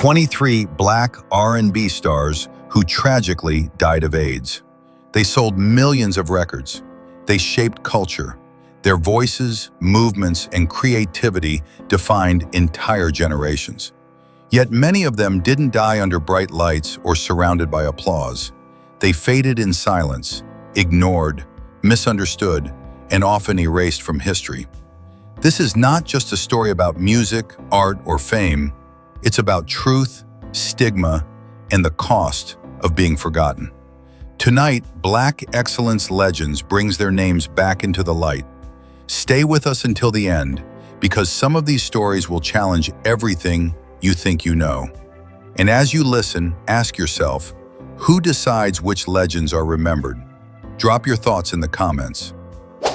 23 Black R&B stars who tragically died of AIDS. They sold millions of records. They shaped culture. Their voices, movements, and creativity defined entire generations. Yet many of them didn't die under bright lights or surrounded by applause. They faded in silence, ignored, misunderstood, and often erased from history. This is not just a story about music, art, or fame. It's about truth, stigma, and the cost of being forgotten. Tonight, Black Excellence Legends brings their names back into the light. Stay with us until the end, because some of these stories will challenge everything you think you know. And as you listen, ask yourself, who decides which legends are remembered? Drop your thoughts in the comments.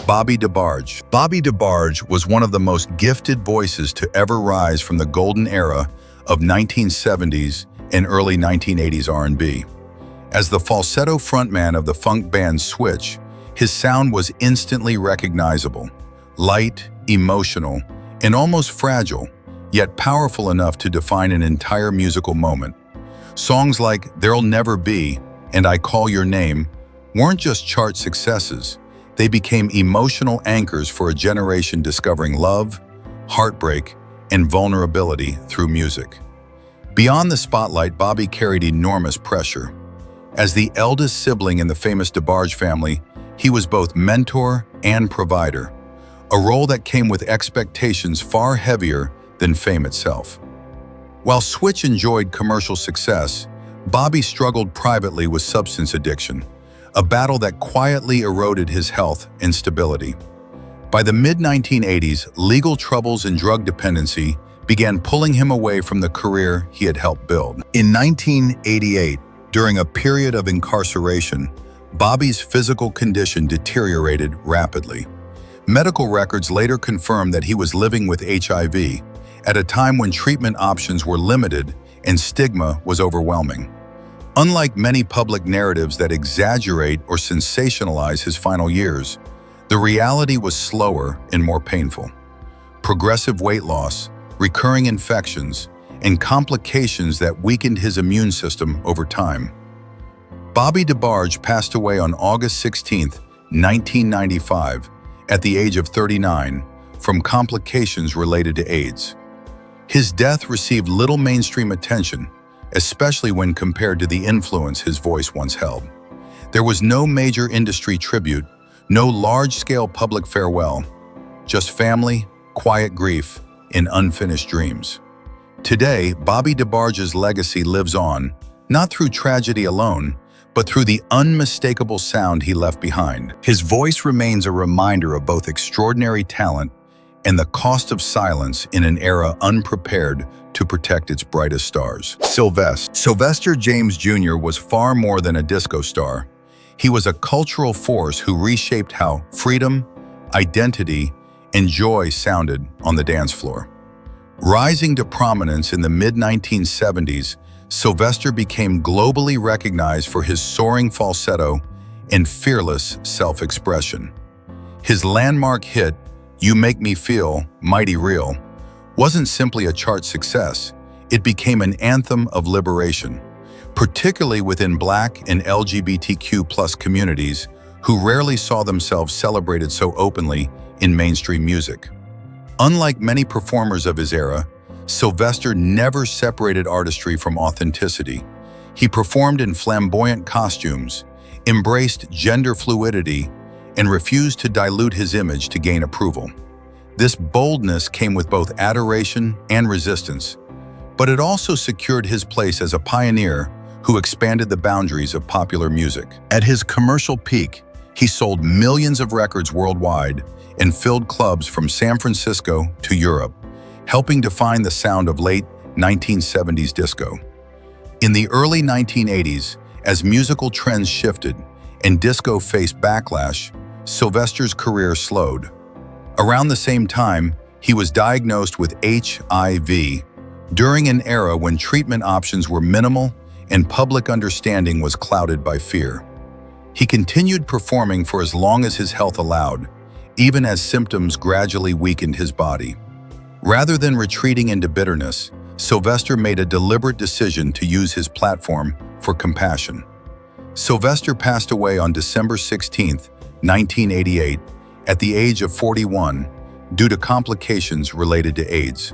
Bobby DeBarge. Bobby DeBarge was one of the most gifted voices to ever rise from the golden era of 1970s and early 1980s R&B. As the falsetto frontman of the funk band Switch, his sound was instantly recognizable, light, emotional, and almost fragile, yet powerful enough to define an entire musical moment. Songs like There'll Never Be and I Call Your Name weren't just chart successes. They became emotional anchors for a generation discovering love, heartbreak, and vulnerability through music. Beyond the spotlight, Bobby carried enormous pressure. As the eldest sibling in the famous DeBarge family, he was both mentor and provider, a role that came with expectations far heavier than fame itself. While Switch enjoyed commercial success, Bobby struggled privately with substance addiction, a battle that quietly eroded his health and stability. By the mid-1980s, legal troubles and drug dependency began pulling him away from the career he had helped build. In 1988, during a period of incarceration, Bobby's physical condition deteriorated rapidly. Medical records later confirmed that he was living with HIV at a time when treatment options were limited and stigma was overwhelming. Unlike many public narratives that exaggerate or sensationalize his final years, the reality was slower and more painful. Progressive weight loss, recurring infections, and complications that weakened his immune system over time. Bobby DeBarge passed away on August 16, 1995, at the age of 39, from complications related to AIDS. His death received little mainstream attention, especially when compared to the influence his voice once held. There was no major industry tribute, no large-scale public farewell, just family, quiet grief, and unfinished dreams. Today, Bobby DeBarge's legacy lives on, not through tragedy alone, but through the unmistakable sound he left behind. His voice remains a reminder of both extraordinary talent and the cost of silence in an era unprepared to protect its brightest stars. Sylvester James Jr. was far more than a disco star. He was a cultural force who reshaped how freedom, identity, and joy sounded on the dance floor. Rising to prominence in the mid-1970s, Sylvester became globally recognized for his soaring falsetto and fearless self-expression. His landmark hit, You Make Me Feel Mighty Real, wasn't simply a chart success. It became an anthem of liberation, particularly within Black and LGBTQ+ communities who rarely saw themselves celebrated so openly in mainstream music. Unlike many performers of his era, Sylvester never separated artistry from authenticity. He performed in flamboyant costumes, embraced gender fluidity, and refused to dilute his image to gain approval. This boldness came with both adoration and resistance, but it also secured his place as a pioneer who expanded the boundaries of popular music. At his commercial peak, he sold millions of records worldwide and filled clubs from San Francisco to Europe, helping define the sound of late 1970s disco. In the early 1980s, as musical trends shifted and disco faced backlash, Sylvester's career slowed. Around the same time, he was diagnosed with HIV during an era when treatment options were minimal and public understanding was clouded by fear. He continued performing for as long as his health allowed, even as symptoms gradually weakened his body. Rather than retreating into bitterness, Sylvester made a deliberate decision to use his platform for compassion. Sylvester passed away on December 16, 1988, at the age of 41, due to complications related to AIDS.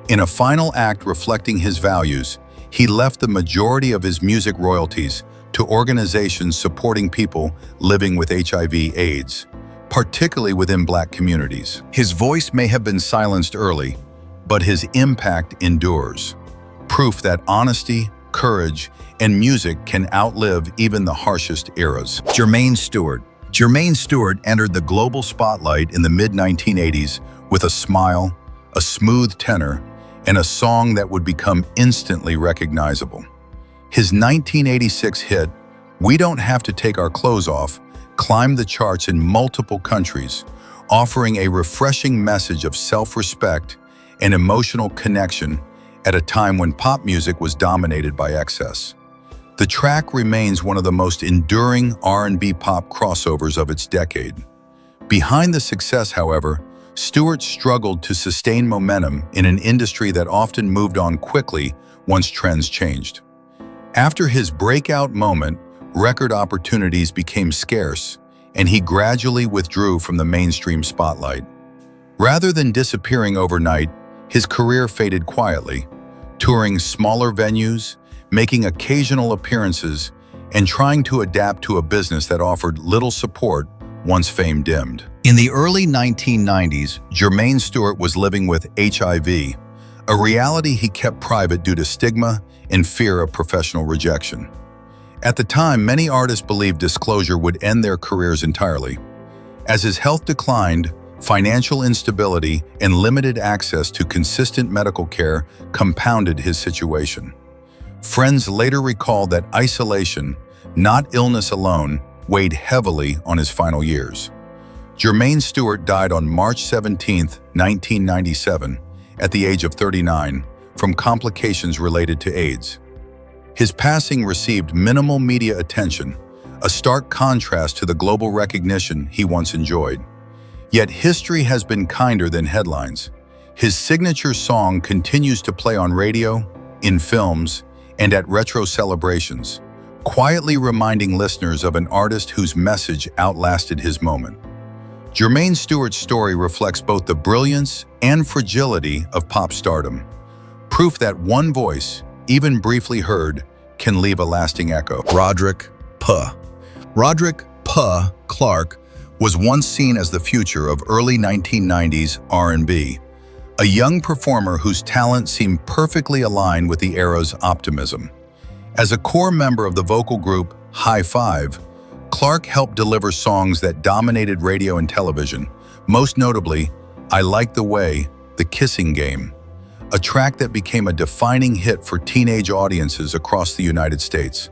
In a final act reflecting his values, he left the majority of his music royalties to organizations supporting people living with HIV/AIDS, particularly within Black communities. His voice may have been silenced early, but his impact endures. Proof that honesty, courage, and music can outlive even the harshest eras. Jermaine Stewart. Jermaine Stewart entered the global spotlight in the mid-1980s with a smile, a smooth tenor, and a song that would become instantly recognizable. His 1986 hit, "We Don't Have to Take Our Clothes Off," climbed the charts in multiple countries, offering a refreshing message of self-respect and emotional connection at a time when pop music was dominated by excess. The track remains one of the most enduring R&B pop crossovers of its decade. Behind the success, however, Stewart struggled to sustain momentum in an industry that often moved on quickly once trends changed. After his breakout moment, record opportunities became scarce, and he gradually withdrew from the mainstream spotlight. Rather than disappearing overnight, his career faded quietly, touring smaller venues, making occasional appearances, and trying to adapt to a business that offered little support once fame dimmed. In the early 1990s, Jermaine Stewart was living with HIV, a reality he kept private due to stigma and fear of professional rejection. At the time, many artists believed disclosure would end their careers entirely. As his health declined, financial instability and limited access to consistent medical care compounded his situation. Friends later recalled that isolation, not illness alone, weighed heavily on his final years. Jermaine Stewart died on March 17, 1997, at the age of 39, from complications related to AIDS. His passing received minimal media attention, a stark contrast to the global recognition he once enjoyed. Yet history has been kinder than headlines. His signature song continues to play on radio, in films, and at retro celebrations, quietly reminding listeners of an artist whose message outlasted his moment. Jermaine Stewart's story reflects both the brilliance and fragility of pop stardom, proof that one voice, even briefly heard, can leave a lasting echo. Rodrik P. Rodrik P. Clark was once seen as the future of early 1990s R&B, a young performer whose talent seemed perfectly aligned with the era's optimism. As a core member of the vocal group High Five, Clark helped deliver songs that dominated radio and television, most notably I Like the Way, The Kissing Game, a track that became a defining hit for teenage audiences across the United States.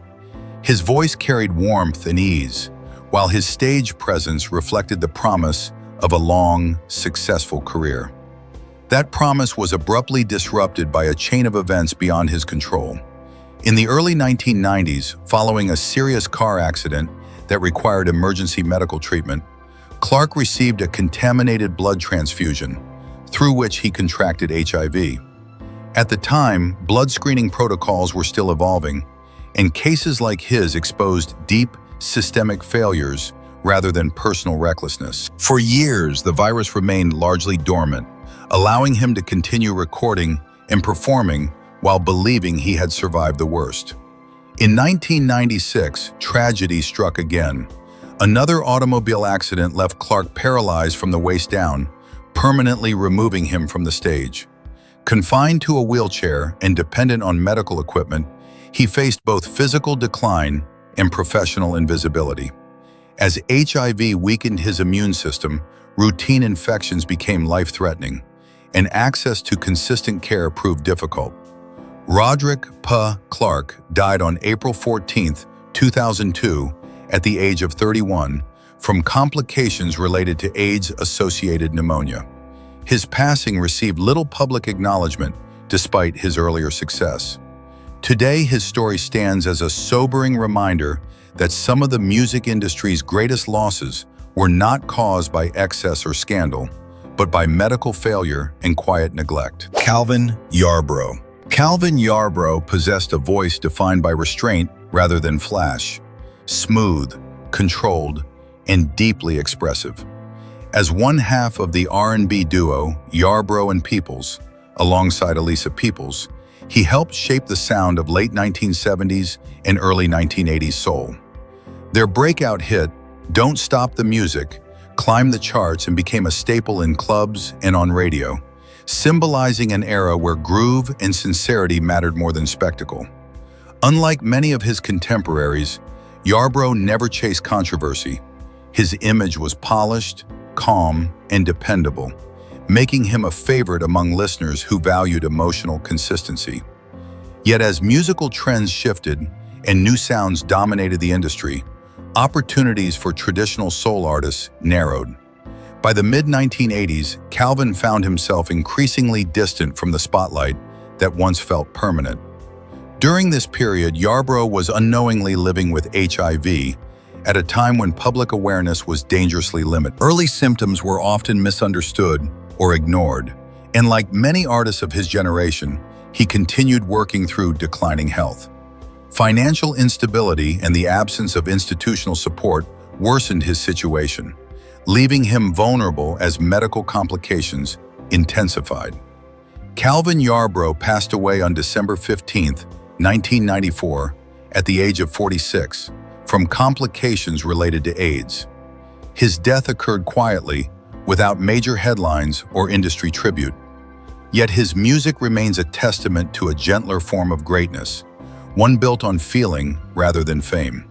His voice carried warmth and ease, while his stage presence reflected the promise of a long, successful career. That promise was abruptly disrupted by a chain of events beyond his control. In the early 1990s, following a serious car accident that required emergency medical treatment, Clark received a contaminated blood transfusion, through which he contracted HIV. At the time, blood screening protocols were still evolving, and cases like his exposed deep, systemic failures rather than personal recklessness. For years, the virus remained largely dormant, allowing him to continue recording and performing while believing he had survived the worst. In 1996, tragedy struck again. Another automobile accident left Clark paralyzed from the waist down, permanently removing him from the stage. Confined to a wheelchair and dependent on medical equipment, he faced both physical decline and professional invisibility. As HIV weakened his immune system, routine infections became life-threatening, and access to consistent care proved difficult. Rodrik P. Clark died on April 14, 2002, at the age of 31, from complications related to AIDS-associated pneumonia. His passing received little public acknowledgement despite his earlier success. Today, his story stands as a sobering reminder that some of the music industry's greatest losses were not caused by excess or scandal, but by medical failure and quiet neglect. Calvin Yarbrough. Calvin Yarbrough possessed a voice defined by restraint rather than flash, smooth, controlled, and deeply expressive. As one half of the R&B duo Yarbrough and Peoples, alongside Elisa Peoples, he helped shape the sound of late 1970s and early 1980s soul. Their breakout hit, Don't Stop the Music, climbed the charts and became a staple in clubs and on radio, symbolizing an era where groove and sincerity mattered more than spectacle. Unlike many of his contemporaries, Yarbrough never chased controversy. His image was polished, calm, and dependable, making him a favorite among listeners who valued emotional consistency. Yet as musical trends shifted and new sounds dominated the industry, opportunities for traditional soul artists narrowed. By the mid-1980s, Calvin found himself increasingly distant from the spotlight that once felt permanent. During this period, Yarbrough was unknowingly living with HIV at a time when public awareness was dangerously limited. Early symptoms were often misunderstood or ignored, and like many artists of his generation, he continued working through declining health. Financial instability and the absence of institutional support worsened his situation, leaving him vulnerable as medical complications intensified. Calvin Yarbrough passed away on December 15, 1994, at the age of 46, from complications related to AIDS. His death occurred quietly, without major headlines or industry tribute. Yet his music remains a testament to a gentler form of greatness, one built on feeling rather than fame.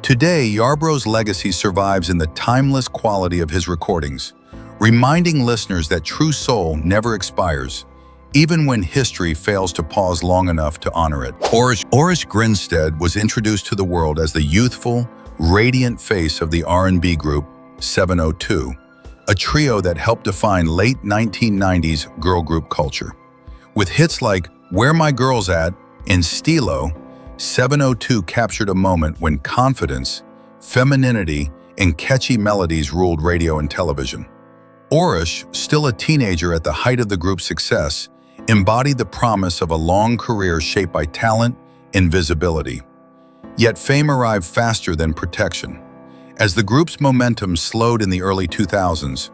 Today, Yarbrough's legacy survives in the timeless quality of his recordings, reminding listeners that true soul never expires, even when history fails to pause long enough to honor it. Orish Grinstead was introduced to the world as the youthful, radiant face of the R&B group 702, a trio that helped define late 1990s girl group culture. With hits like Where My Girl's At and Stilo, 702 captured a moment when confidence, femininity, and catchy melodies ruled radio and television. Orish, still a teenager at the height of the group's success, embodied the promise of a long career shaped by talent and visibility. Yet fame arrived faster than protection. As the group's momentum slowed in the early 2000s,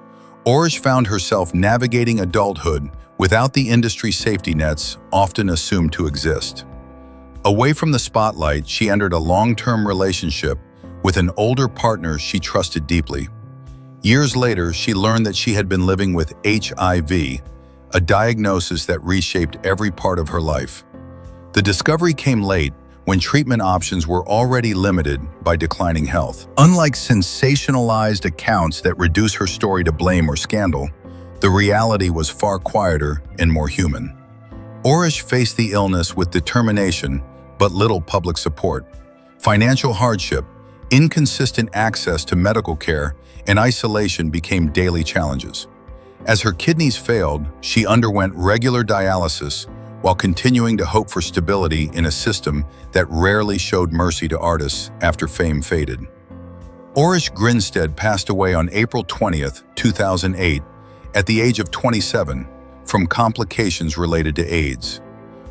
Orish found herself navigating adulthood without the industry safety nets often assumed to exist. Away from the spotlight, she entered a long-term relationship with an older partner she trusted deeply. Years later, she learned that she had been living with HIV, a diagnosis that reshaped every part of her life. The discovery came late, when treatment options were already limited by declining health. Unlike sensationalized accounts that reduce her story to blame or scandal, the reality was far quieter and more human. Orish faced the illness with determination, but little public support. Financial hardship, inconsistent access to medical care, and isolation became daily challenges. As her kidneys failed, she underwent regular dialysis while continuing to hope for stability in a system that rarely showed mercy to artists after fame faded. Orish Grinstead passed away on April 20, 2008, at the age of 27, from complications related to AIDS.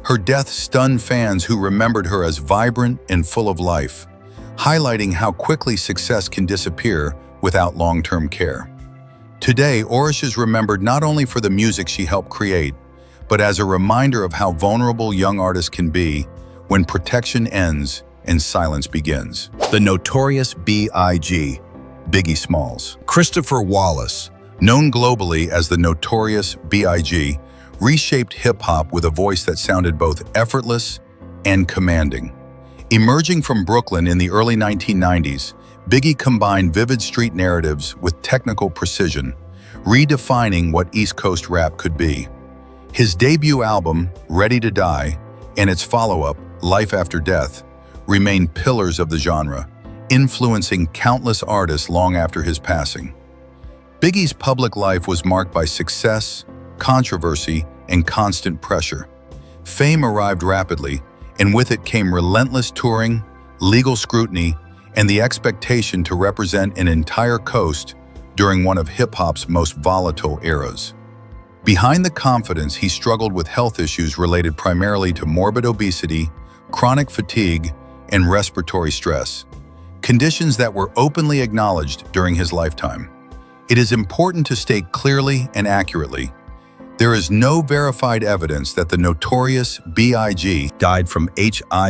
Her death stunned fans who remembered her as vibrant and full of life, highlighting how quickly success can disappear without long-term care. Today, Orish is remembered not only for the music she helped create, but as a reminder of how vulnerable young artists can be when protection ends and silence begins. The Notorious B.I.G, Biggie Smalls. Christopher Wallace, known globally as the Notorious B.I.G, reshaped hip-hop with a voice that sounded both effortless and commanding. Emerging from Brooklyn in the early 1990s, Biggie combined vivid street narratives with technical precision, redefining what East Coast rap could be. His debut album, Ready to Die, and its follow-up, Life After Death, remain pillars of the genre, influencing countless artists long after his passing. Biggie's public life was marked by success, controversy, and constant pressure. Fame arrived rapidly, and with it came relentless touring, legal scrutiny, and the expectation to represent an entire coast during one of hip-hop's most volatile eras. Behind the confidence, he struggled with health issues related primarily to morbid obesity, chronic fatigue, and respiratory stress, conditions that were openly acknowledged during his lifetime. It is important to state clearly and accurately, there is no verified evidence that the Notorious B.I.G. died from HIV/AIDS.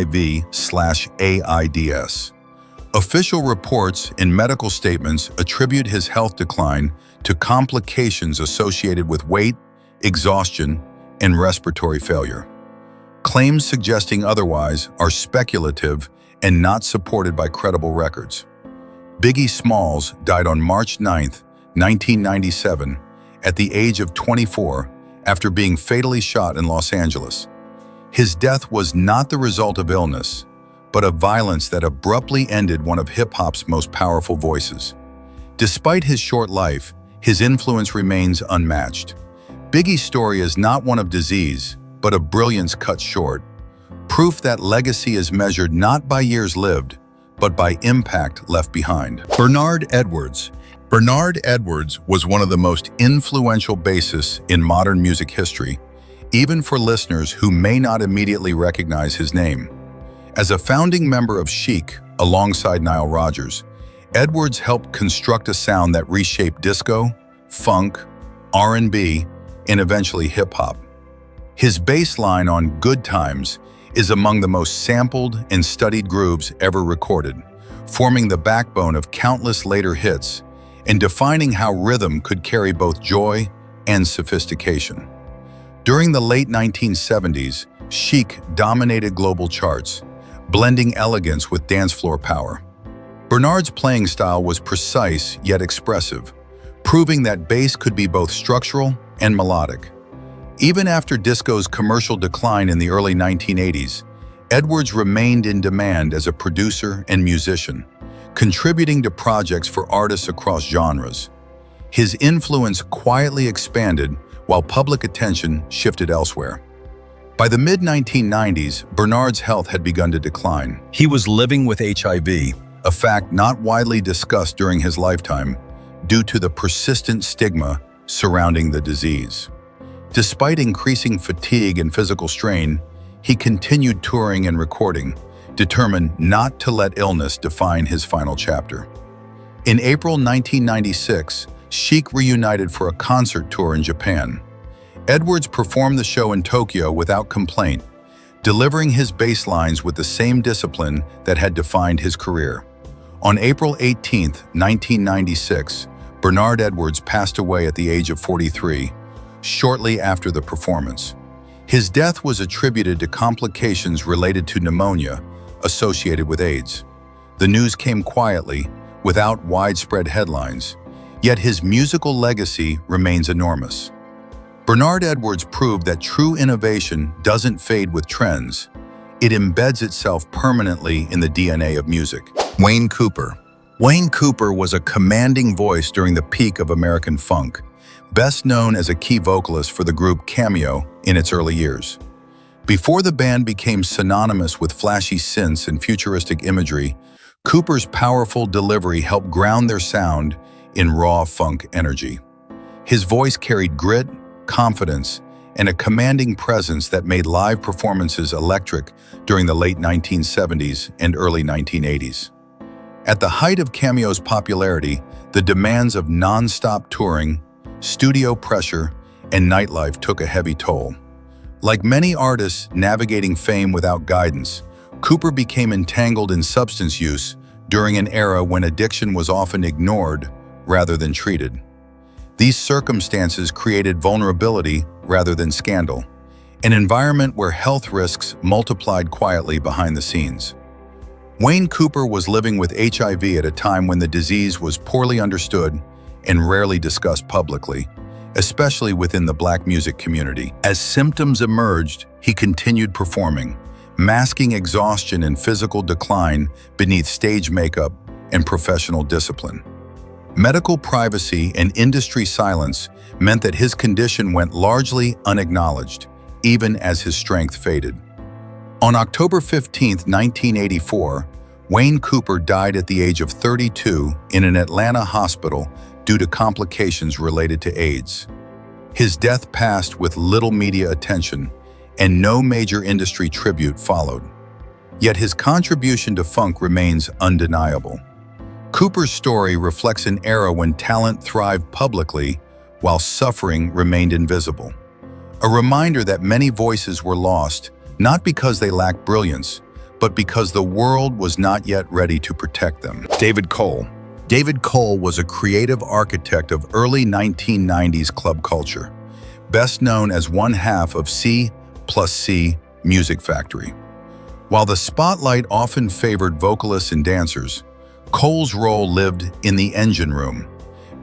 Official reports and medical statements attribute his health decline to complications associated with weight, exhaustion, and respiratory failure. Claims suggesting otherwise are speculative and not supported by credible records. Biggie Smalls died on March 9, 1997, at the age of 24 after being fatally shot in Los Angeles. His death was not the result of illness, but of violence that abruptly ended one of hip-hop's most powerful voices. Despite his short life, his influence remains unmatched. Biggie's story is not one of disease, but of brilliance cut short. Proof that legacy is measured not by years lived, but by impact left behind. Bernard Edwards. Bernard Edwards was one of the most influential bassists in modern music history, even for listeners who may not immediately recognize his name. As a founding member of Chic, alongside Nile Rodgers, Edwards helped construct a sound that reshaped disco, funk, R&B, and eventually hip-hop. His bass line on Good Times is among the most sampled and studied grooves ever recorded, forming the backbone of countless later hits and defining how rhythm could carry both joy and sophistication. During the late 1970s, Chic dominated global charts, blending elegance with dance floor power. Bernard's playing style was precise yet expressive, proving that bass could be both structural and melodic. Even after disco's commercial decline in the early 1980s, Edwards remained in demand as a producer and musician, contributing to projects for artists across genres. His influence quietly expanded while public attention shifted elsewhere. By the mid-1990s, Bernard's health had begun to decline. He was living with HIV, a fact not widely discussed during his lifetime due to the persistent stigma surrounding the disease. Despite increasing fatigue and physical strain, he continued touring and recording, determined not to let illness define his final chapter. In April 1996, Chic reunited for a concert tour in Japan. Edwards performed the show in Tokyo without complaint, delivering his bass lines with the same discipline that had defined his career. On April 18, 1996, Bernard Edwards passed away at the age of 43, shortly after the performance. His death was attributed to complications related to pneumonia associated with AIDS. The news came quietly, without widespread headlines, yet his musical legacy remains enormous. Bernard Edwards proved that true innovation doesn't fade with trends. It embeds itself permanently in the DNA of music. Wayne Cooper. Wayne Cooper was a commanding voice during the peak of American funk, best known as a key vocalist for the group Cameo in its early years. Before the band became synonymous with flashy synths and futuristic imagery, Cooper's powerful delivery helped ground their sound in raw funk energy. His voice carried grit, confidence, and a commanding presence that made live performances electric during the late 1970s and early 1980s. At the height of Cameo's popularity, the demands of non-stop touring, studio pressure, and nightlife took a heavy toll. Like many artists navigating fame without guidance, Cooper became entangled in substance use during an era when addiction was often ignored rather than treated. These circumstances created vulnerability rather than scandal, an environment where health risks multiplied quietly behind the scenes. Wayne Cooper was living with HIV at a time when the disease was poorly understood and rarely discussed publicly, especially within the Black music community. As symptoms emerged, he continued performing, masking exhaustion and physical decline beneath stage makeup and professional discipline. Medical privacy and industry silence meant that his condition went largely unacknowledged, even as his strength faded. On October 15, 1984, Wayne Cooper died at the age of 32 in an Atlanta hospital due to complications related to AIDS. His death passed with little media attention, and no major industry tribute followed. Yet his contribution to funk remains undeniable. Cooper's story reflects an era when talent thrived publicly while suffering remained invisible. A reminder that many voices were lost, not because they lacked brilliance, but because the world was not yet ready to protect them. David Cole. David Cole was a creative architect of early 1990s club culture, best known as one half of C+C Music Factory. While the spotlight often favored vocalists and dancers, Cole's role lived in the engine room,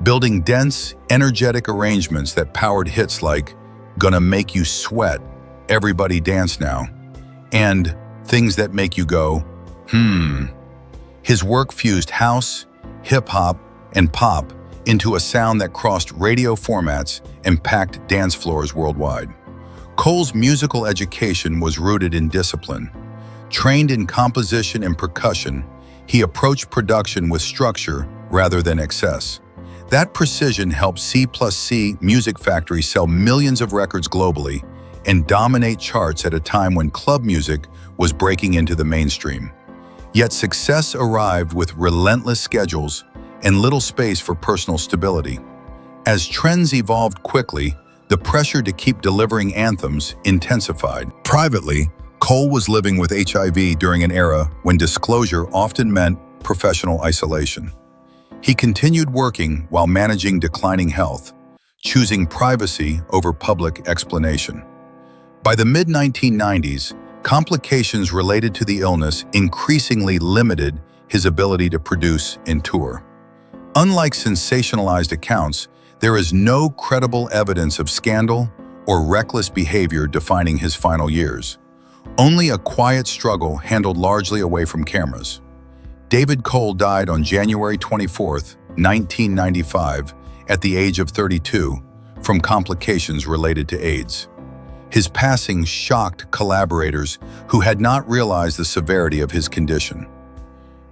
building dense, energetic arrangements that powered hits like "Gonna Make You Sweat, Everybody Dance Now," and "Things That Make You Go, Hmm." His work fused house, hip-hop, and pop into a sound that crossed radio formats and packed dance floors worldwide. Cole's musical education was rooted in discipline. Trained in composition and percussion, he approached production with structure rather than excess. That precision helped C+C Music Factory sell millions of records globally and dominate charts at a time when club music was breaking into the mainstream. Yet success arrived with relentless schedules and little space for personal stability. As trends evolved quickly, the pressure to keep delivering anthems intensified. Privately, Cole was living with HIV during an era when disclosure often meant professional isolation. He continued working while managing declining health, choosing privacy over public explanation. By the mid-1990s, complications related to the illness increasingly limited his ability to produce and tour. Unlike sensationalized accounts, there is no credible evidence of scandal or reckless behavior defining his final years. Only a quiet struggle handled largely away from cameras. David Cole died on January 24, 1995, at the age of 32, from complications related to AIDS. His passing shocked collaborators who had not realized the severity of his condition.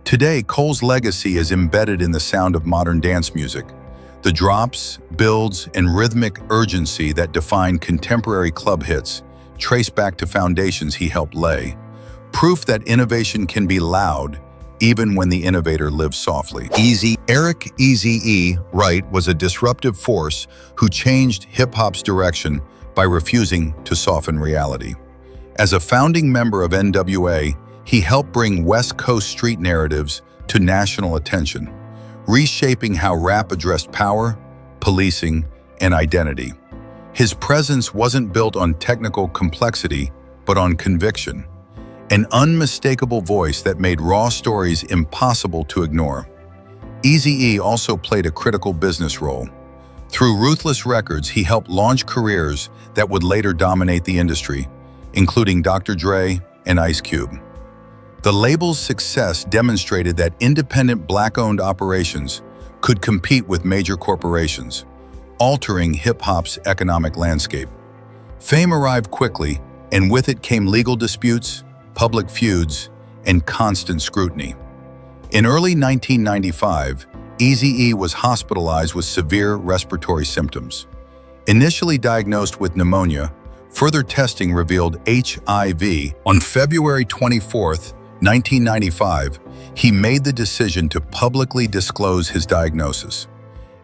Today, Cole's legacy is embedded in the sound of modern dance music, the drops, builds, and rhythmic urgency that define contemporary club hits, trace back to foundations he helped lay, proof that innovation can be loud even when the innovator lives softly. Eric Eazy-E Wright was a disruptive force who changed hip-hop's direction by refusing to soften reality. As a founding member of NWA, he helped bring West Coast street narratives to national attention, reshaping how rap addressed power, policing, and identity. His presence wasn't built on technical complexity, but on conviction, an unmistakable voice that made raw stories impossible to ignore. Eazy-E also played a critical business role. Through Ruthless Records, he helped launch careers that would later dominate the industry, including Dr. Dre and Ice Cube. The label's success demonstrated that independent Black-owned operations could compete with major corporations, altering hip-hop's economic landscape. Fame arrived quickly, and with it came legal disputes, public feuds, and constant scrutiny. In early 1995, Eazy-E was hospitalized with severe respiratory symptoms. Initially diagnosed with pneumonia, further testing revealed HIV. On February 24, 1995, he made the decision to publicly disclose his diagnosis.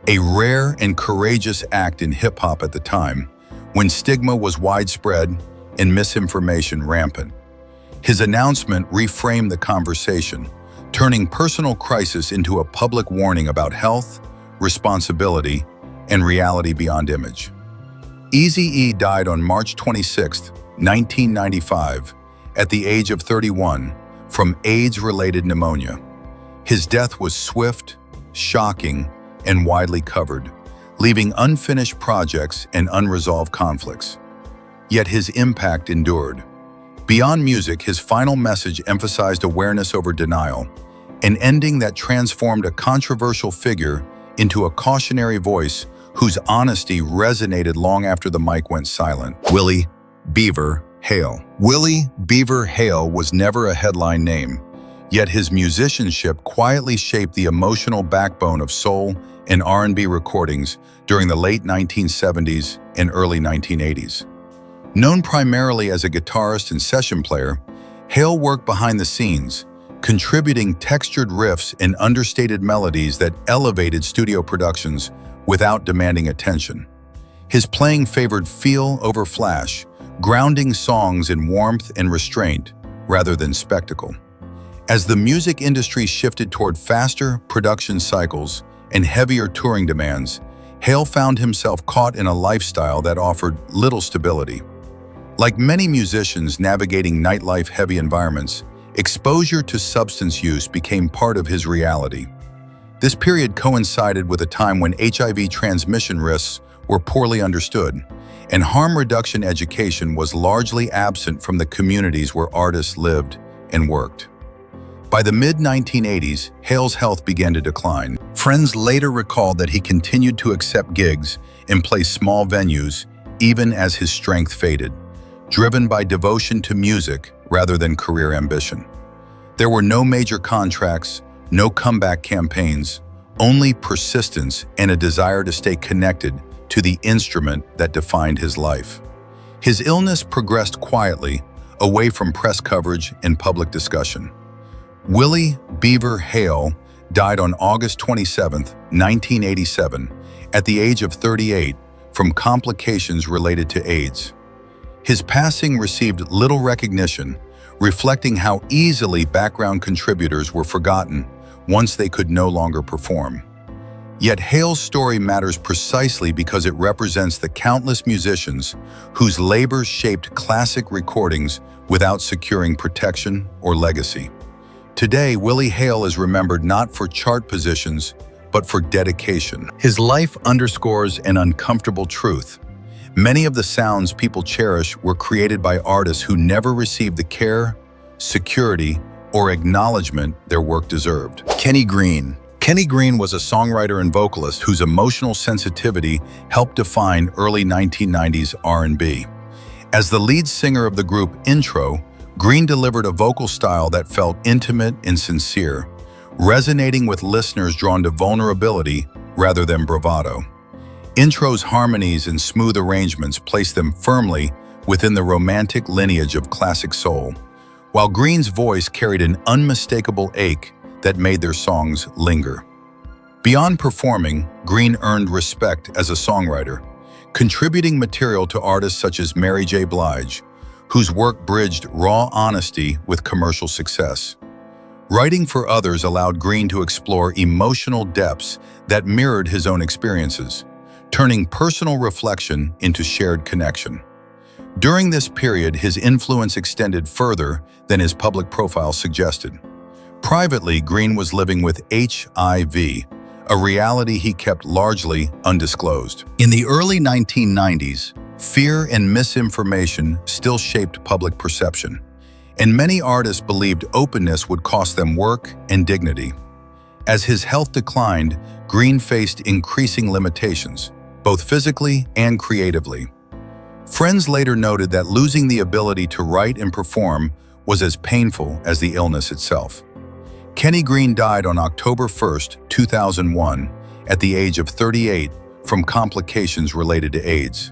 A rare and courageous act in hip-hop at the time, when stigma was widespread and misinformation rampant. His announcement reframed the conversation, turning personal crisis into a public warning about health, responsibility, and reality beyond image. Eazy-E died on March 26, 1995, at the age of 31, from AIDS-related pneumonia. His death was swift, shocking, and widely covered, leaving unfinished projects and unresolved conflicts. Yet his impact endured. Beyond music, his final message emphasized awareness over denial, an ending that transformed a controversial figure into a cautionary voice whose honesty resonated long after the mic went silent. Willie Beaver Hale. Willie Beaver Hale was never a headline name, yet his musicianship quietly shaped the emotional backbone of soul and R&B recordings during the late 1970s and early 1980s. Known primarily as a guitarist and session player, Hale worked behind the scenes, contributing textured riffs and understated melodies that elevated studio productions without demanding attention. His playing favored feel over flash, grounding songs in warmth and restraint rather than spectacle. As the music industry shifted toward faster production cycles and heavier touring demands, Hale found himself caught in a lifestyle that offered little stability. Like many musicians navigating nightlife-heavy environments, exposure to substance use became part of his reality. This period coincided with a time when HIV transmission risks were poorly understood, and harm reduction education was largely absent from the communities where artists lived and worked. By the mid-1980s, Hale's health began to decline. Friends later recalled that he continued to accept gigs and play small venues even as his strength faded, driven by devotion to music rather than career ambition. There were no major contracts, no comeback campaigns, only persistence and a desire to stay connected to the instrument that defined his life. His illness progressed quietly, away from press coverage and public discussion. Willie "Beaver" Hale died on August 27, 1987, at the age of 38 from complications related to AIDS. His passing received little recognition, reflecting how easily background contributors were forgotten once they could no longer perform. Yet Hale's story matters precisely because it represents the countless musicians whose labor shaped classic recordings without securing protection or legacy. Today, Willie Hale is remembered not for chart positions, but for dedication. His life underscores an uncomfortable truth. Many of the sounds people cherish were created by artists who never received the care, security, or acknowledgement their work deserved. Kenny Green. Kenny Green was a songwriter and vocalist whose emotional sensitivity helped define early 1990s R&B. As the lead singer of the group Intro, Green delivered a vocal style that felt intimate and sincere, resonating with listeners drawn to vulnerability rather than bravado. Intro's harmonies and smooth arrangements placed them firmly within the romantic lineage of classic soul, while Green's voice carried an unmistakable ache that made their songs linger. Beyond performing, Green earned respect as a songwriter, contributing material to artists such as Mary J. Blige, whose work bridged raw honesty with commercial success. Writing for others allowed Green to explore emotional depths that mirrored his own experiences, turning personal reflection into shared connection. During this period, his influence extended further than his public profile suggested. Privately, Green was living with HIV, a reality he kept largely undisclosed. In the early 1990s, fear and misinformation still shaped public perception, and many artists believed openness would cost them work and dignity. As his health declined, Green faced increasing limitations, both physically and creatively. Friends later noted that losing the ability to write and perform was as painful as the illness itself. Kenny Green died on October 1, 2001, at the age of 38 from complications related to AIDS.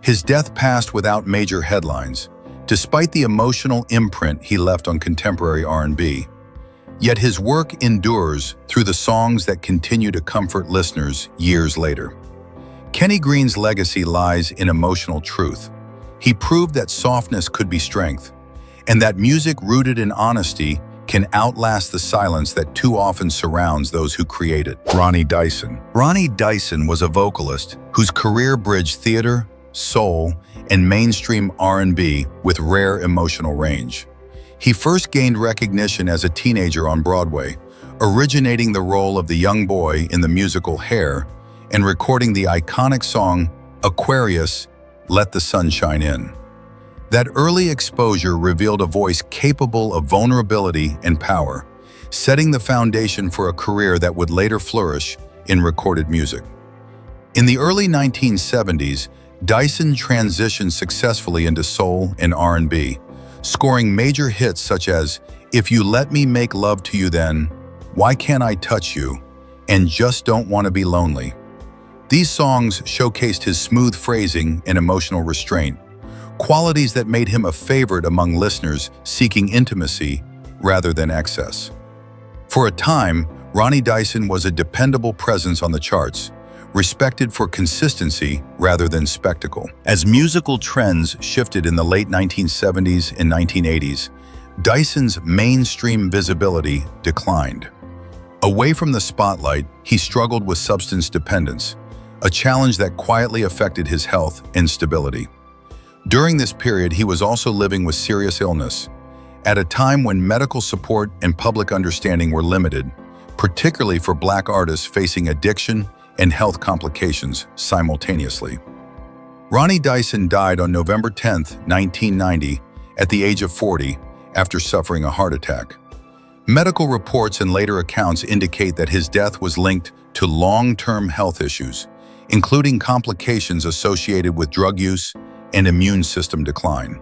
His death passed without major headlines, despite the emotional imprint he left on contemporary R&B. Yet his work endures through the songs that continue to comfort listeners years later. Kenny Green's legacy lies in emotional truth. He proved that softness could be strength, and that music rooted in honesty can outlast the silence that too often surrounds those who create it. Ronnie Dyson. Ronnie Dyson was a vocalist whose career bridged theater, soul, and mainstream R&B with rare emotional range. He first gained recognition as a teenager on Broadway, originating the role of the young boy in the musical Hair and recording the iconic song Aquarius, Let the Sun Shine In. That early exposure revealed a voice capable of vulnerability and power, setting the foundation for a career that would later flourish in recorded music. In the early 1970s, Dyson transitioned successfully into soul and R&B, scoring major hits such as If You Let Me Make Love to You Then, Why Can't I Touch You, and Just Don't Want to Be Lonely. These songs showcased his smooth phrasing and emotional restraint, qualities that made him a favorite among listeners seeking intimacy rather than excess. For a time, Ronnie Dyson was a dependable presence on the charts, respected for consistency rather than spectacle. As musical trends shifted in the late 1970s and 1980s, Dyson's mainstream visibility declined. Away from the spotlight, he struggled with substance dependence, a challenge that quietly affected his health and stability. During this period, he was also living with serious illness, at a time when medical support and public understanding were limited, particularly for Black artists facing addiction and health complications simultaneously. Ronnie Dyson died on November 10, 1990, at the age of 40, after suffering a heart attack. Medical reports and later accounts indicate that his death was linked to long-term health issues, including complications associated with drug use and immune system decline.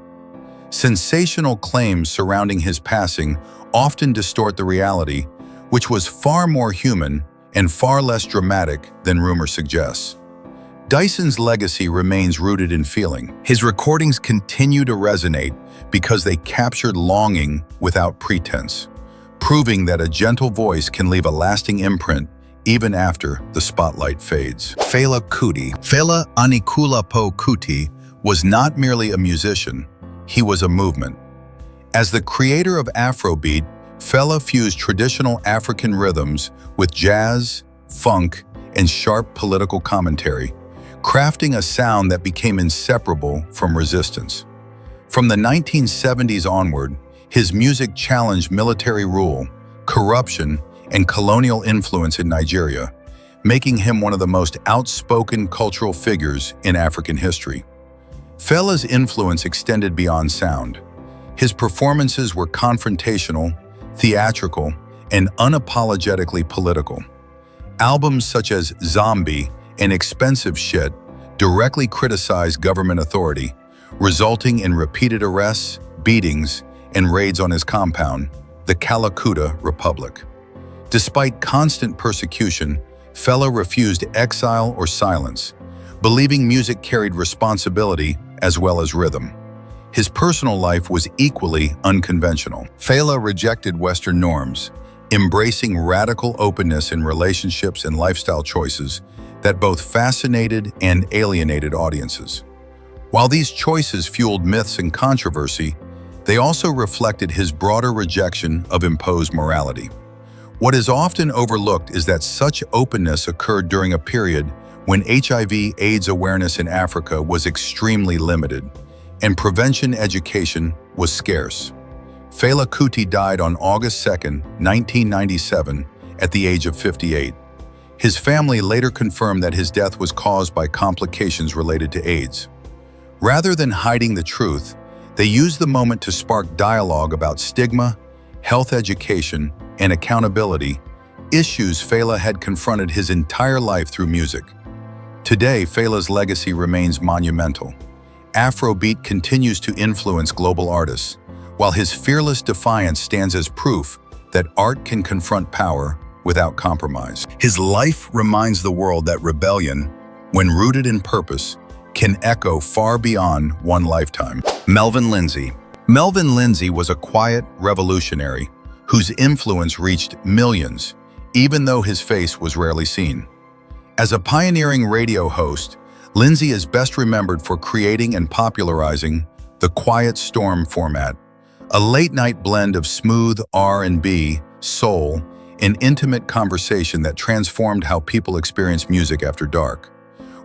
Sensational claims surrounding his passing often distort the reality, which was far more human and far less dramatic than rumor suggests. Dyson's legacy remains rooted in feeling. His recordings continue to resonate because they captured longing without pretense, proving that a gentle voice can leave a lasting imprint even after the spotlight fades. Fela Kuti. Fela Anikulapo Kuti was not merely a musician, he was a movement. As the creator of Afrobeat, Fela fused traditional African rhythms with jazz, funk, and sharp political commentary, crafting a sound that became inseparable from resistance. From the 1970s onward, his music challenged military rule, corruption, and colonial influence in Nigeria, making him one of the most outspoken cultural figures in African history. Fela's influence extended beyond sound. His performances were confrontational, theatrical, and unapologetically political. Albums such as Zombie and Expensive Shit directly criticized government authority, resulting in repeated arrests, beatings, and raids on his compound, the Calcutta Republic. Despite constant persecution, Fela refused exile or silence, believing music carried responsibility as well as rhythm. His personal life was equally unconventional. Fela rejected Western norms, embracing radical openness in relationships and lifestyle choices that both fascinated and alienated audiences. While these choices fueled myths and controversy, they also reflected his broader rejection of imposed morality. What is often overlooked is that such openness occurred during a period when HIV/AIDS awareness in Africa was extremely limited, and prevention education was scarce. Fela Kuti died on August 2, 1997, at the age of 58. His family later confirmed that his death was caused by complications related to AIDS. Rather than hiding the truth, they used the moment to spark dialogue about stigma, health education, and accountability, issues Fela had confronted his entire life through music. Today, Fela's legacy remains monumental. Afrobeat continues to influence global artists, while his fearless defiance stands as proof that art can confront power without compromise. His life reminds the world that rebellion, when rooted in purpose, can echo far beyond one lifetime. Melvin Lindsay. Melvin Lindsay was a quiet revolutionary whose influence reached millions, even though his face was rarely seen. As a pioneering radio host, Lindsay is best remembered for creating and popularizing the Quiet Storm format, a late-night blend of smooth R&B, soul, and intimate conversation that transformed how people experience music after dark.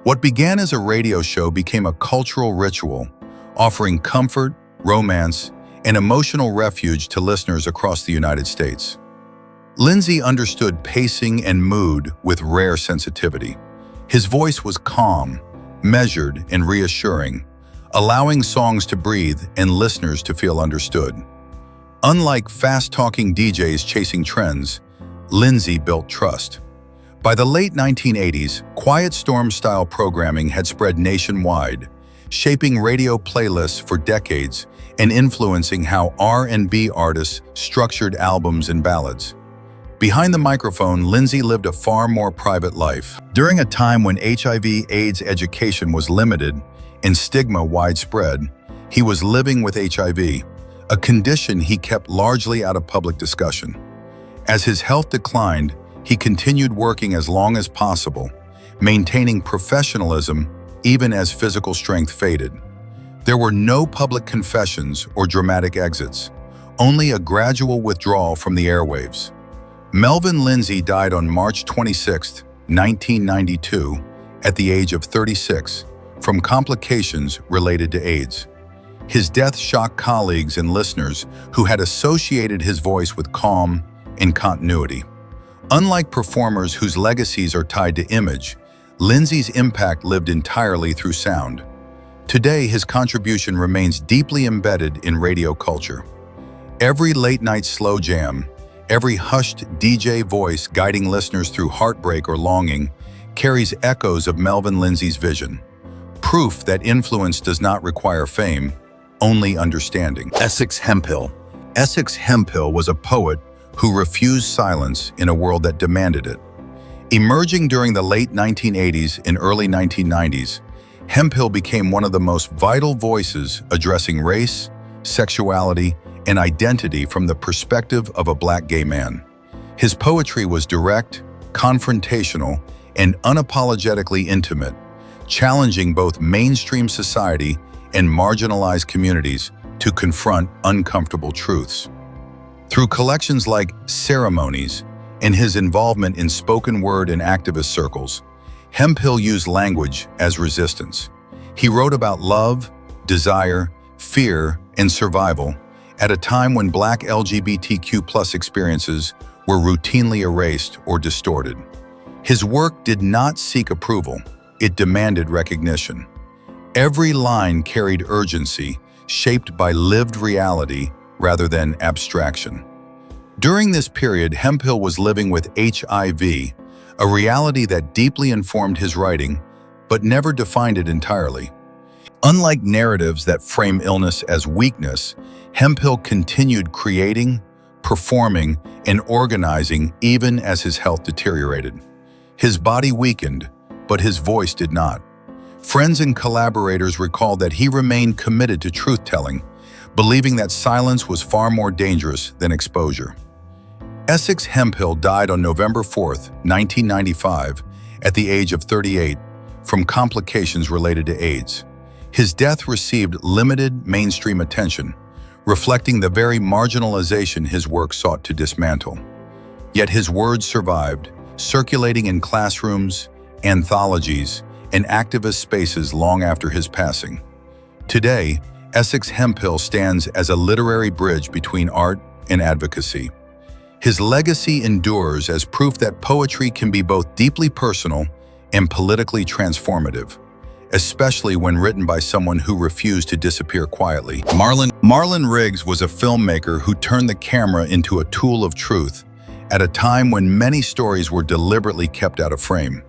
What began as a radio show became a cultural ritual, offering comfort, romance, and emotional refuge to listeners across the United States. Lindsay understood pacing and mood with rare sensitivity. His voice was calm, measured, and reassuring, allowing songs to breathe and listeners to feel understood. Unlike fast-talking DJs chasing trends, Lindsay built trust. By the late 1980s, Quiet Storm-style programming had spread nationwide, shaping radio playlists for decades and influencing how R&B artists structured albums and ballads. Behind the microphone, Lindsay lived a far more private life. During a time when HIV/AIDS education was limited and stigma widespread, he was living with HIV, a condition he kept largely out of public discussion. As his health declined, he continued working as long as possible, maintaining professionalism even as physical strength faded. There were no public confessions or dramatic exits, only a gradual withdrawal from the airwaves. Melvin Lindsay died on March 26, 1992, at the age of 36, from complications related to AIDS. His death shocked colleagues and listeners who had associated his voice with calm and continuity. Unlike performers whose legacies are tied to image, Lindsay's impact lived entirely through sound. Today, his contribution remains deeply embedded in radio culture. Every late-night slow jam, every hushed DJ voice guiding listeners through heartbreak or longing carries echoes of Melvin Lindsay's vision. Proof that influence does not require fame, only understanding. Essex Hemphill. Essex Hemphill was a poet who refused silence in a world that demanded it. Emerging during the late 1980s and early 1990s, Hemphill became one of the most vital voices addressing race, sexuality, and identity from the perspective of a Black gay man. His poetry was direct, confrontational, and unapologetically intimate, challenging both mainstream society and marginalized communities to confront uncomfortable truths. Through collections like Ceremonies and his involvement in spoken word and activist circles, Hemphill used language as resistance. He wrote about love, desire, fear, and survival at a time when Black LGBTQ+ experiences were routinely erased or distorted. His work did not seek approval, it demanded recognition. Every line carried urgency, shaped by lived reality rather than abstraction. During this period, Hemphill was living with HIV, a reality that deeply informed his writing, but never defined it entirely. Unlike narratives that frame illness as weakness, Hemphill continued creating, performing, and organizing even as his health deteriorated. His body weakened, but his voice did not. Friends and collaborators recalled that he remained committed to truth-telling, believing that silence was far more dangerous than exposure. Essex Hemphill died on November 4, 1995, at the age of 38, from complications related to AIDS. His death received limited mainstream attention, reflecting the very marginalization his work sought to dismantle. Yet his words survived, circulating in classrooms, anthologies, and activist spaces long after his passing. Today, Essex Hemphill stands as a literary bridge between art and advocacy. His legacy endures as proof that poetry can be both deeply personal and politically transformative, especially when written by someone who refused to disappear quietly. Marlon Riggs was a filmmaker who turned the camera into a tool of truth at a time when many stories were deliberately kept out of frame.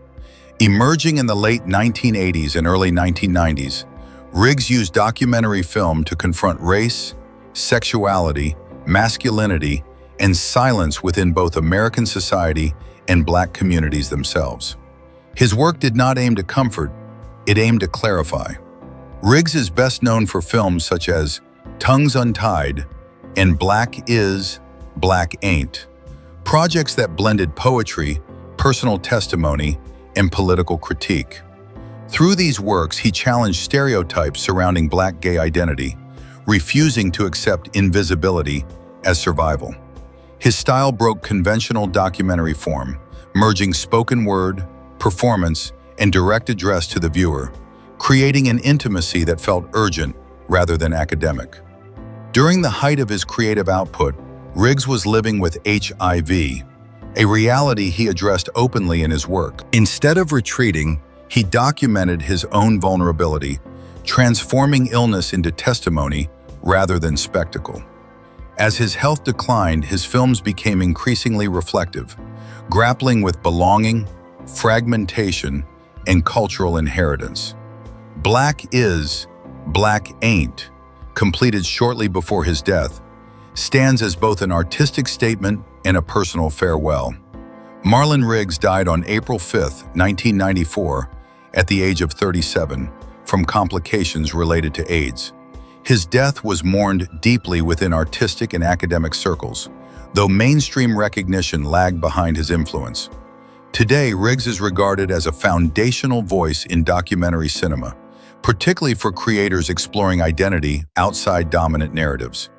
Emerging in the late 1980s and early 1990s, Riggs used documentary film to confront race, sexuality, masculinity, and silence within both American society and Black communities themselves. His work did not aim to comfort, it aimed to clarify. Riggs is best known for films such as Tongues Untied and Black Is, Black Ain't, projects that blended poetry, personal testimony, and political critique. Through these works, he challenged stereotypes surrounding Black gay identity, refusing to accept invisibility as survival. His style broke conventional documentary form, merging spoken word, performance, and direct address to the viewer, creating an intimacy that felt urgent rather than academic. During the height of his creative output, Riggs was living with HIV, a reality he addressed openly in his work. Instead of retreating, he documented his own vulnerability, transforming illness into testimony rather than spectacle. As his health declined, his films became increasingly reflective, grappling with belonging, fragmentation, and cultural inheritance. Black Is, Black Ain't, completed shortly before his death, stands as both an artistic statement and a personal farewell. Marlon Riggs died on April 5, 1994, at the age of 37, from complications related to AIDS. His death was mourned deeply within artistic and academic circles, though mainstream recognition lagged behind his influence. Today, Riggs is regarded as a foundational voice in documentary cinema, particularly for creators exploring identity outside dominant narratives.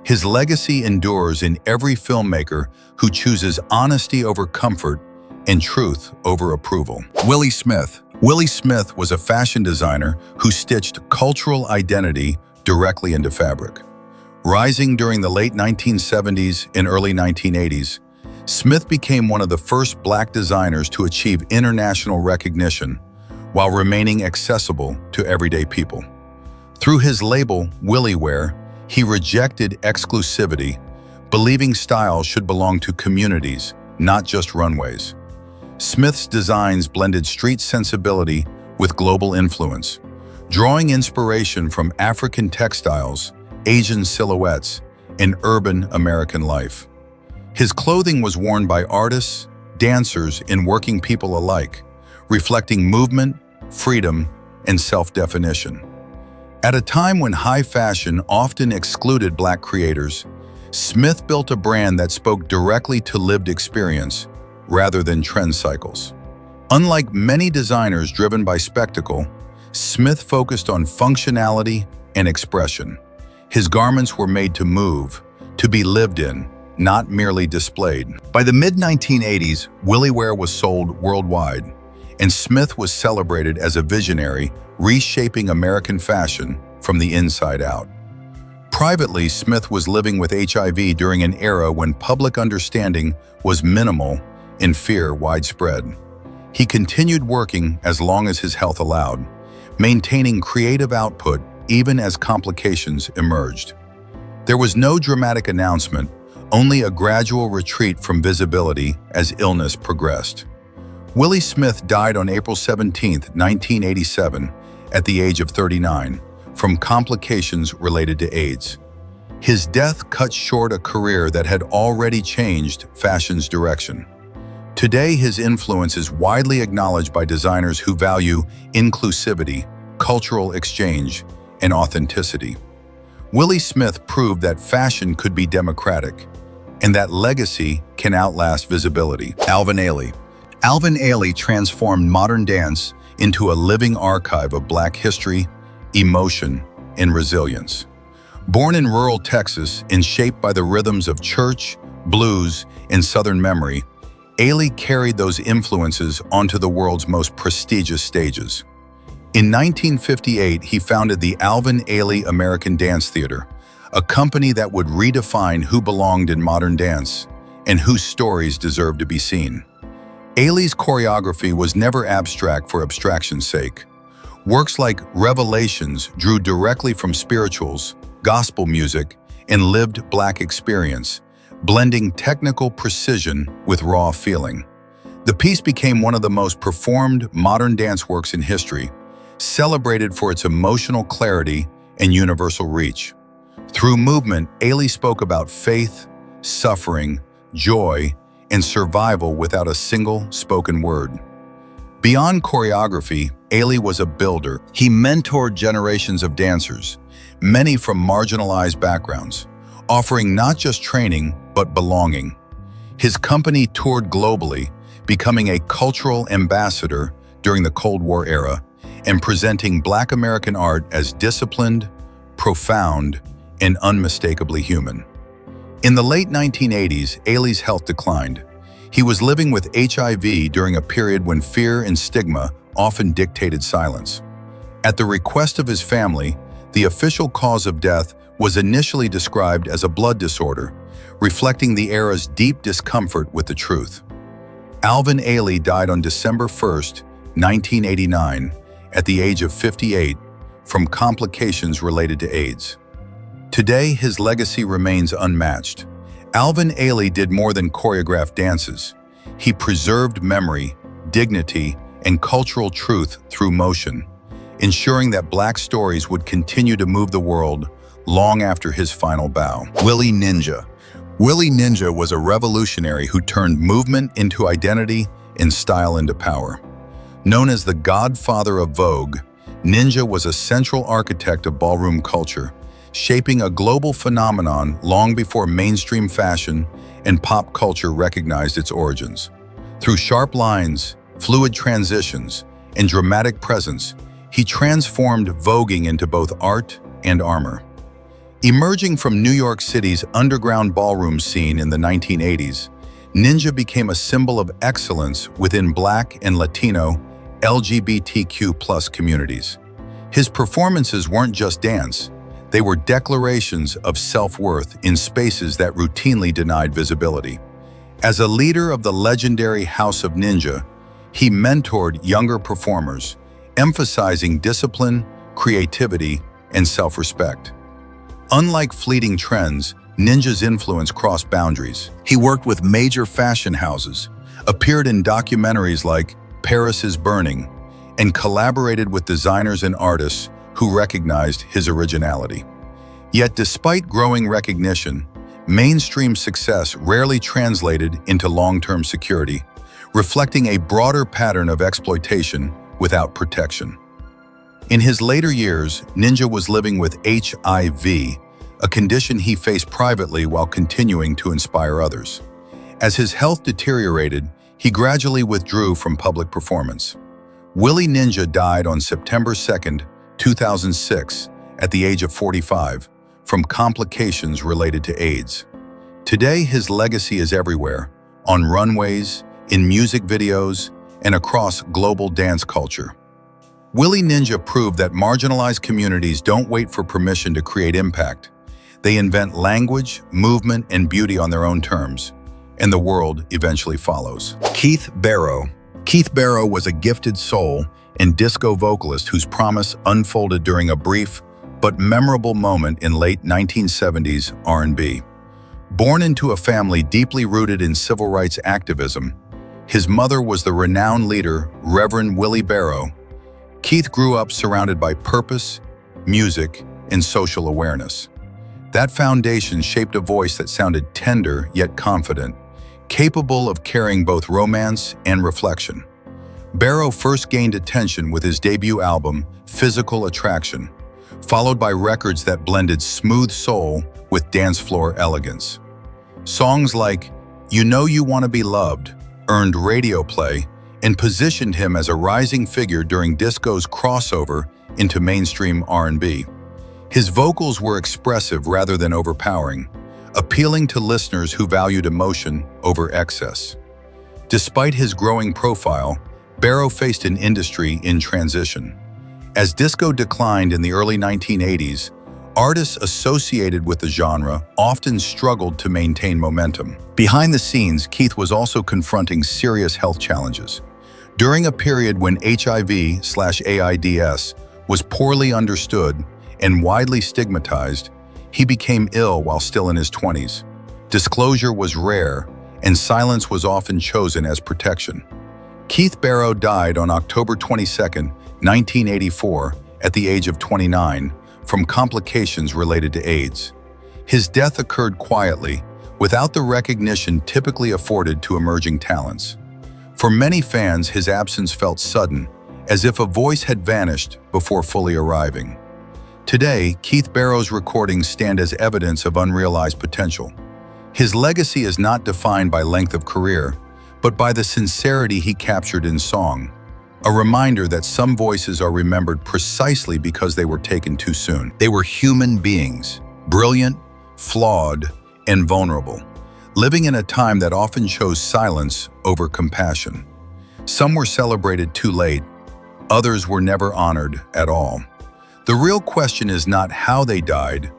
His legacy endures in every filmmaker who chooses honesty over comfort and truth over approval. Willie Smith. Willie Smith was a fashion designer who stitched cultural identity directly into fabric. Rising during the late 1970s and early 1980s, Smith became one of the first Black designers to achieve international recognition while remaining accessible to everyday people. Through his label, Willie Wear, he rejected exclusivity, believing style should belong to communities, not just runways. Smith's designs blended street sensibility with global influence, drawing inspiration from African textiles, Asian silhouettes, and urban American life. His clothing was worn by artists, dancers, and working people alike, reflecting movement, freedom, and self-definition. At a time when high fashion often excluded Black creators, Smith built a brand that spoke directly to lived experience rather than trend cycles. Unlike many designers driven by spectacle, Smith focused on functionality and expression. His garments were made to move, to be lived in, not merely displayed. By the mid-1980s, Willie Wear was sold worldwide, and Smith was celebrated as a visionary, reshaping American fashion from the inside out. Privately, Smith was living with HIV during an era when public understanding was minimal and fear widespread. He continued working as long as his health allowed, maintaining creative output even as complications emerged. There was no dramatic announcement, only a gradual retreat from visibility as illness progressed. Willie Smith died on April 17, 1987, at the age of 39, from complications related to AIDS. His death cut short a career that had already changed fashion's direction. Today, his influence is widely acknowledged by designers who value inclusivity, cultural exchange, and authenticity. Willie Smith proved that fashion could be democratic, and that legacy can outlast visibility. Alvin Ailey. Alvin Ailey transformed modern dance into a living archive of Black history, emotion, and resilience. Born in rural Texas and shaped by the rhythms of church, blues, and Southern memory, Ailey carried those influences onto the world's most prestigious stages. In 1958, he founded the Alvin Ailey American Dance Theater, a company that would redefine who belonged in modern dance and whose stories deserved to be seen. Ailey's choreography was never abstract for abstraction's sake. Works like Revelations drew directly from spirituals, gospel music, and lived Black experience, blending technical precision with raw feeling. The piece became one of the most performed modern dance works in history, celebrated for its emotional clarity and universal reach. Through movement, Ailey spoke about faith, suffering, joy, and survival without a single spoken word. Beyond choreography, Ailey was a builder. He mentored generations of dancers, many from marginalized backgrounds, offering not just training, but belonging. His company toured globally, becoming a cultural ambassador during the Cold War era, and presenting Black American art as disciplined, profound, and unmistakably human. In the late 1980s, Ailey's health declined. He was living with HIV during a period when fear and stigma often dictated silence. At the request of his family, the official cause of death was initially described as a blood disorder, reflecting the era's deep discomfort with the truth. Alvin Ailey died on December 1, 1989, at the age of 58, from complications related to AIDS. Today, his legacy remains unmatched. Alvin Ailey did more than choreograph dances. He preserved memory, dignity, and cultural truth through motion, ensuring that Black stories would continue to move the world long after his final bow. Willie Ninja. Willie Ninja was a revolutionary who turned movement into identity and style into power. Known as the godfather of Vogue, Ninja was a central architect of ballroom culture, shaping a global phenomenon long before mainstream fashion and pop culture recognized its origins. Through sharp lines, fluid transitions, and dramatic presence, he transformed voguing into both art and armor. Emerging from New York City's underground ballroom scene in the 1980s, Ninja became a symbol of excellence within Black and Latino LGBTQ+ communities. His performances weren't just dance, they were declarations of self-worth in spaces that routinely denied visibility. As a leader of the legendary House of Ninja, he mentored younger performers, emphasizing discipline, creativity, and self-respect. Unlike fleeting trends, Ninja's influence crossed boundaries. He worked with major fashion houses, appeared in documentaries like Paris is Burning, and collaborated with designers and artists who recognized his originality. Yet despite growing recognition, mainstream success rarely translated into long-term security, reflecting a broader pattern of exploitation without protection. In his later years, Ninja was living with HIV, a condition he faced privately while continuing to inspire others. As his health deteriorated, he gradually withdrew from public performance. Willie Ninja died on September 2, 2006, at the age of 45, from complications related to AIDS. Today, his legacy is everywhere, on runways, in music videos, and across global dance culture. Willie Ninja proved that marginalized communities don't wait for permission to create impact. They invent language, movement, and beauty on their own terms, and the world eventually follows. Keith Barrow. Keith Barrow was a gifted soul and disco vocalist whose promise unfolded during a brief but memorable moment in late 1970s R&B. Born into a family deeply rooted in civil rights activism, his mother was the renowned leader, Reverend Willie Barrow. Keith grew up surrounded by purpose, music, and social awareness. That foundation shaped a voice that sounded tender yet confident, capable of carrying both romance and reflection. Barrow first gained attention with his debut album, Physical Attraction, followed by records that blended smooth soul with dance floor elegance. Songs like You Know You Want to Be Loved earned radio play and positioned him as a rising figure during disco's crossover into mainstream R&B. His vocals were expressive rather than overpowering, appealing to listeners who valued emotion over excess. Despite his growing profile, Barrow faced an industry in transition. As disco declined in the early 1980s, artists associated with the genre often struggled to maintain momentum. Behind the scenes, Keith was also confronting serious health challenges. During a period when HIV/AIDS was poorly understood and widely stigmatized, he became ill while still in his 20s. Disclosure was rare, and silence was often chosen as protection. Keith Barrow died on October 22, 1984, at the age of 29, from complications related to AIDS. His death occurred quietly, without the recognition typically afforded to emerging talents. For many fans, his absence felt sudden, as if a voice had vanished before fully arriving. Today, Keith Barrow's recordings stand as evidence of unrealized potential. His legacy is not defined by length of career, but by the sincerity he captured in song, a reminder that some voices are remembered precisely because they were taken too soon. They were human beings, brilliant, flawed, and vulnerable, living in a time that often chose silence over compassion. Some were celebrated too late, others were never honored at all. The real question is not how they died,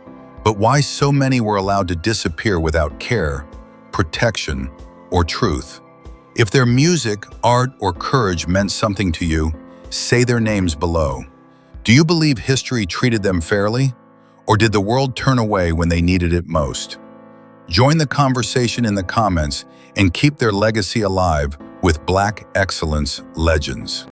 but why so many were allowed to disappear without care, protection, or truth. If their music, art, or courage meant something to you, say their names below. Do you believe history treated them fairly, or did the world turn away when they needed it most? Join the conversation in the comments and keep their legacy alive with Black Excellence Legends.